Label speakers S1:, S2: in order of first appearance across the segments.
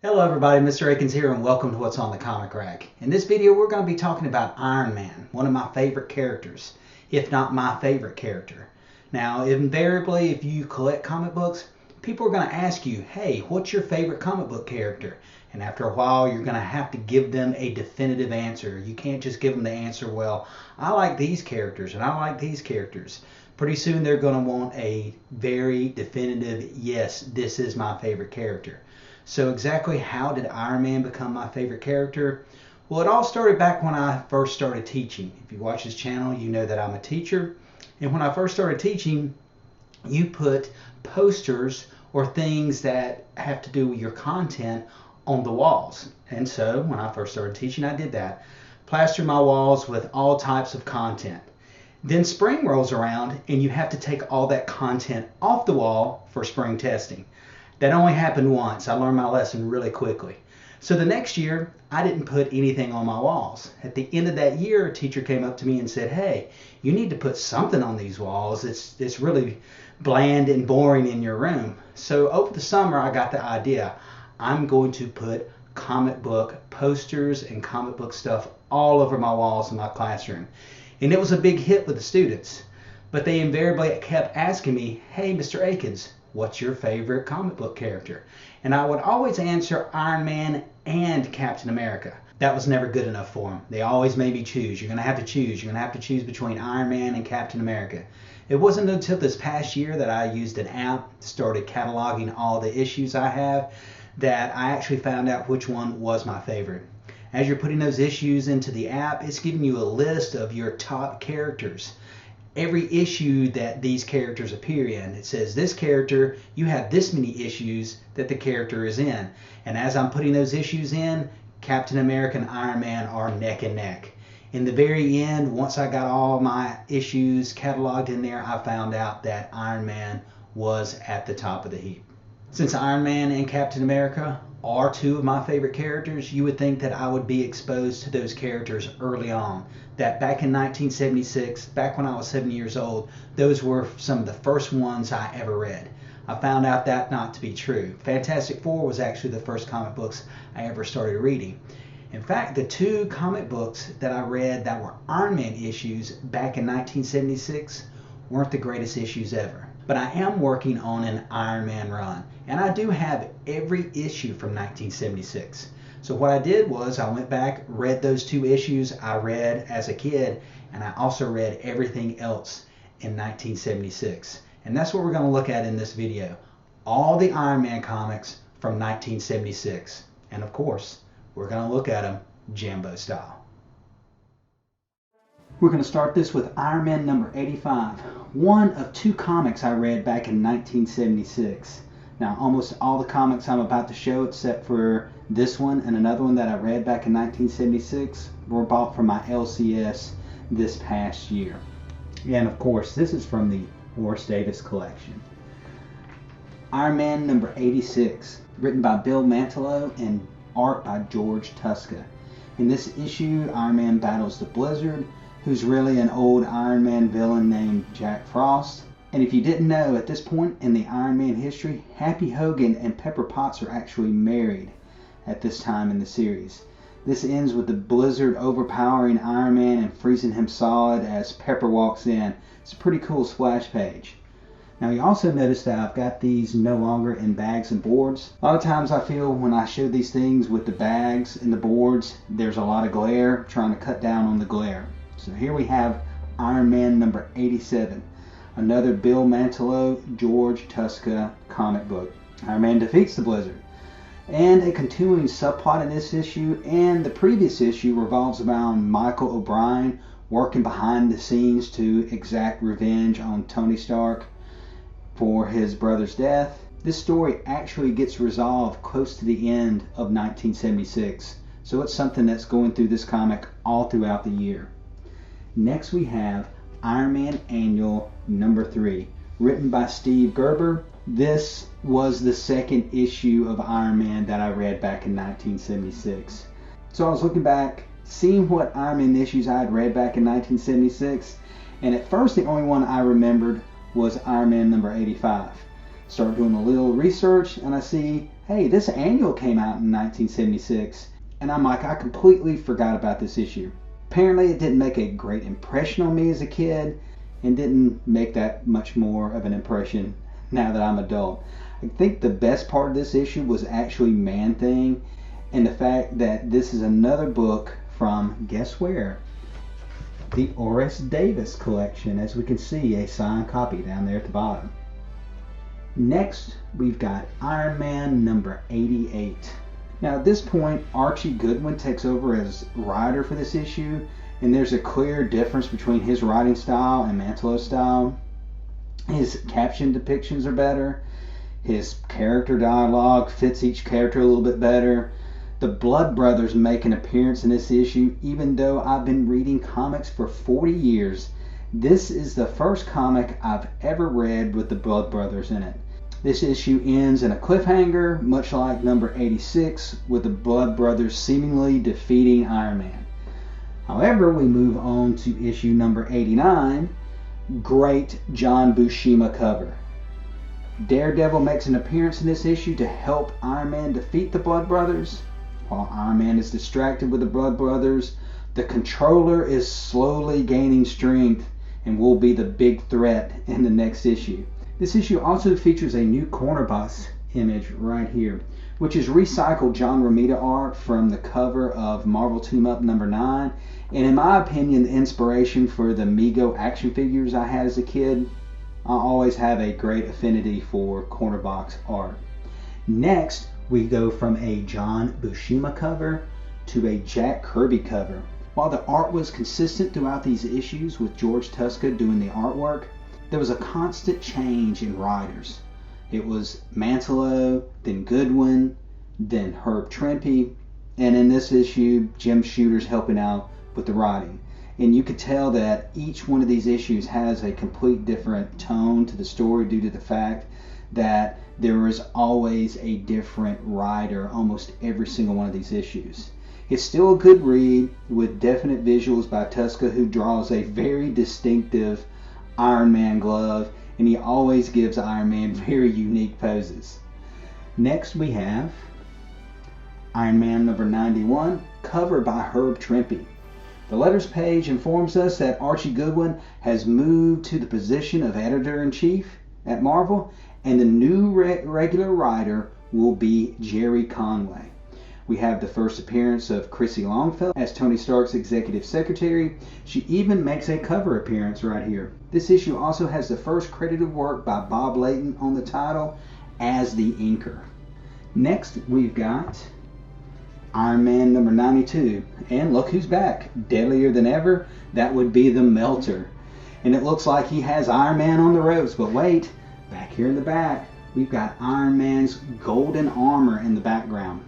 S1: Hello everybody, Mr. Akins here and welcome to What's on the Comic Rack. In this video we're going to be talking about Iron Man, one of my favorite characters, if not my favorite character. Now invariably if you collect comic books, people are going to ask you, hey, what's your favorite comic book character? And after a while you're going to have to give them a definitive answer. You can't just give them the answer, well, I like these characters and I like these characters. Pretty soon they're going to want a very definitive, yes, this is my favorite character. So exactly how did Iron Man become my favorite character? Well, it all started back when I first started teaching. If you watch this channel, you know that I'm a teacher. And when I first started teaching, you put posters or things that have to do with your content on the walls. And so when I first started teaching, I did that. Plastered my walls with all types of content. Then spring rolls around and you have to take all that content off the wall for spring testing. That only happened once. I learned my lesson really quickly. So the next year, I didn't put anything on my walls. At the end of that year, a teacher came up to me and said, hey, you need to put something on these walls. It's really bland and boring in your room. So over the summer, I got the idea. I'm going to put comic book posters and comic book stuff all over my walls in my classroom. And it was a big hit with the students. But they invariably kept asking me, hey, Mr. Akins, what's your favorite comic book character? And I would always answer Iron Man and Captain America. That was never good enough for them. They always made me choose. You're going to have to choose. You're going to have to choose between Iron Man and Captain America. It wasn't until this past year that I used an app, started cataloging all the issues I have, that I actually found out which one was my favorite. As you're putting those issues into the app, it's giving you a list of your top characters. Every issue that these characters appear in, it says this character, you have this many issues that the character is in. And as I'm putting those issues in, Captain America and Iron Man are neck and neck. In the very end, once I got all my issues cataloged in there, I found out that Iron Man was at the top of the heap. Since Iron Man and Captain America are two of my favorite characters, you would think that I would be exposed to those characters early on. That back in 1976, back when I was 7 years old, those were some of the first ones I ever read. I found out that not to be true. Fantastic Four was actually the first comic books I ever started reading. In fact, the two comic books that I read that were Iron Man issues back in 1976 weren't the greatest issues ever. But I am working on an Iron Man run, and I do have every issue from 1976. So what I did was I went back, read those two issues I read as a kid, and I also read everything else in 1976. And that's what we're going to look at in this video. All the Iron Man comics from 1976. And of course, we're going to look at them Jambo style. We're going to start this with Iron Man number 85, one of two comics I read back in 1976. Now, almost all the comics I'm about to show, except for this one and another one that I read back in 1976, were bought from my LCS this past year. And of course, this is from the Horace Davis collection. Iron Man number 86, written by Bill Mantlo and art by George Tuska. In this issue, Iron Man battles the Blizzard, who's really an old Iron Man villain named Jack Frost. And if you didn't know, at this point in the Iron Man history, Happy Hogan and Pepper Potts are actually married at this time in the series. This ends with the Blizzard overpowering Iron Man and freezing him solid as Pepper walks in. It's a pretty cool splash page. Now you also notice that I've got these no longer in bags and boards. A lot of times I feel when I show these things with the bags and the boards, there's a lot of glare, trying to cut down on the glare. So here we have Iron Man number 87, another Bill Mantlo, George Tuska comic book. Iron Man defeats the Blizzard. And a continuing subplot in this issue and the previous issue revolves around Michael O'Brien working behind the scenes to exact revenge on Tony Stark for his brother's death. This story actually gets resolved close to the end of 1976, so it's something that's going through this comic all throughout the year. Next we have Iron Man Annual number 3, written by Steve Gerber. This was the second issue of Iron Man that I read back in 1976. So I was looking back, seeing what Iron Man issues I had read back in 1976, and at first the only one I remembered was Iron Man number 85. Started doing a little research and I see hey, this annual came out in 1976. And I'm like, I completely forgot about this issue. Apparently it didn't make a great impression on me as a kid and didn't make that much more of an impression now that I'm adult. I think the best part of this issue was actually Man-Thing and the fact that this is another book from, guess where? The Oris Davis collection, as we can see a signed copy down there at the bottom. Next, we've got Iron Man number 88. Now at this point, Archie Goodwin takes over as writer for this issue, and there's a clear difference between his writing style and Mantelow's style. His caption depictions are better. His character dialogue fits each character a little bit better. The Blood Brothers make an appearance in this issue, even though I've been reading comics for 40 years. This is the first comic I've ever read with the Blood Brothers in it. This issue ends in a cliffhanger, much like number 86, with the Blood Brothers seemingly defeating Iron Man. However, we move on to issue number 89, great John Buscema cover. Daredevil makes an appearance in this issue to help Iron Man defeat the Blood Brothers. While Iron Man is distracted with the Blood Brothers, the Controller is slowly gaining strength and will be the big threat in the next issue. This issue also features a new corner box image right here, which is recycled John Romita art from the cover of Marvel Team Up number 9. And in my opinion, the inspiration for the Mego action figures I had as a kid, I always have a great affinity for corner box art. Next, we go from a John Buscema cover to a Jack Kirby cover. While the art was consistent throughout these issues with George Tuska doing the artwork, there was a constant change in writers. It was Mantelow, then Goodwin, then Herb Trimpe, and in this issue, Jim Shooter's helping out with the writing. And you could tell that each one of these issues has a complete different tone to the story due to the fact that there is always a different writer almost every single one of these issues. It's still a good read with definite visuals by Tuska, who draws a very distinctive Iron Man glove, and he always gives Iron Man very unique poses. Next we have Iron Man number 91, cover by Herb Trimpe. The letters page informs us that Archie Goodwin has moved to the position of editor-in-chief at Marvel, and the new regular writer will be Jerry Conway. We have the first appearance of Chrissy Longfellow as Tony Stark's executive secretary. She even makes a cover appearance right here. This issue also has the first credited work by Bob Layton on the title as the inker. Next, we've got Iron Man number 92. And look who's back. Deadlier than ever. That would be the Melter. And it looks like he has Iron Man on the ropes. But wait, back here in the back, we've got Iron Man's golden armor in the background.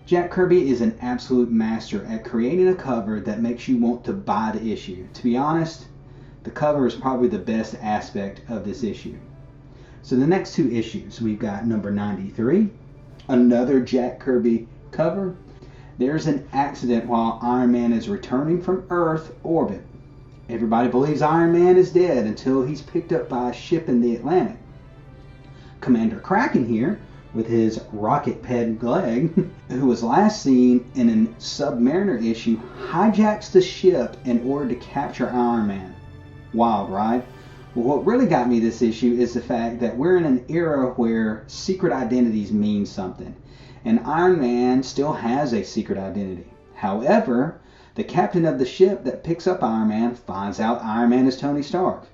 S1: Jack Kirby is an absolute master at creating a cover that makes you want to buy the issue. To be honest, the cover is probably the best aspect of this issue. So the next two issues, we've got number 93, another Jack Kirby cover. There's an accident while Iron Man is returning from Earth orbit. Everybody believes Iron Man is dead until he's picked up by a ship in the Atlantic. Commander Kraken here, with his rocket-pegged leg, who was last seen in a Submariner issue, hijacks the ship in order to capture Iron Man. Wild, right? Well, what really got me this issue is the fact that we're in an era where secret identities mean something, and Iron Man still has a secret identity. However, the captain of the ship that picks up Iron Man finds out Iron Man is Tony Stark.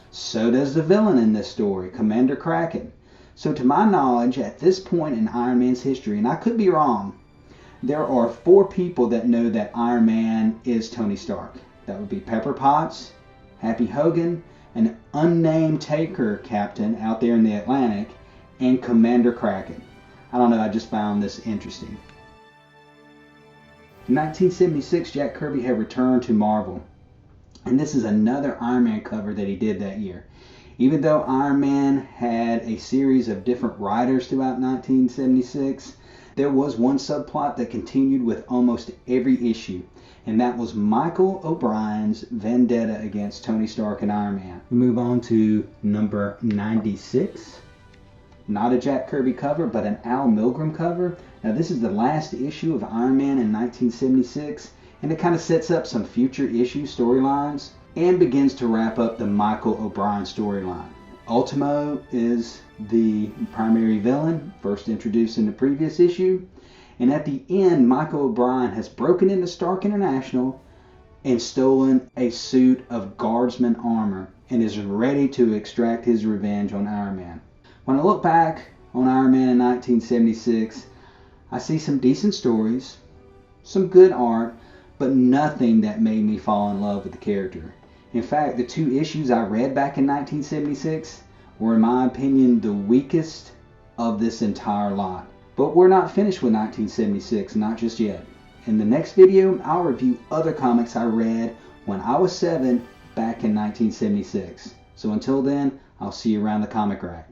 S1: So does the villain in this story, Commander Kraken. So to my knowledge, at this point in Iron Man's history, and I could be wrong, there are 4 people that know that Iron Man is Tony Stark. That would be Pepper Potts, Happy Hogan, an unnamed Taker captain out there in the Atlantic, and Commander Kraken. I don't know, I just found this interesting. In 1976, Jack Kirby had returned to Marvel, and this is another Iron Man cover that he did that year. Even though Iron Man had a series of different writers throughout 1976, there was one subplot that continued with almost every issue, and that was Michael O'Brien's vendetta against Tony Stark and Iron Man. We move on to number 96. not a Jack Kirby cover, but an Al Milgrom cover. Now this is the last issue of Iron Man in 1976, and it kind of sets up some future issue storylines and begins to wrap up the Michael O'Brien storyline. Ultimo is the primary villain, first introduced in the previous issue, and at the end Michael O'Brien has broken into Stark International and stolen a suit of guardsman armor and is ready to extract his revenge on Iron Man. When I look back on Iron Man in 1976, I see some decent stories, some good art, but nothing that made me fall in love with the character. In fact, the 2 issues I read back in 1976 were, in my opinion, the weakest of this entire lot. But we're not finished with 1976, not just yet. In the next video, I'll review other comics I read when I was 7 back in 1976. So until then, I'll see you around the comic rack.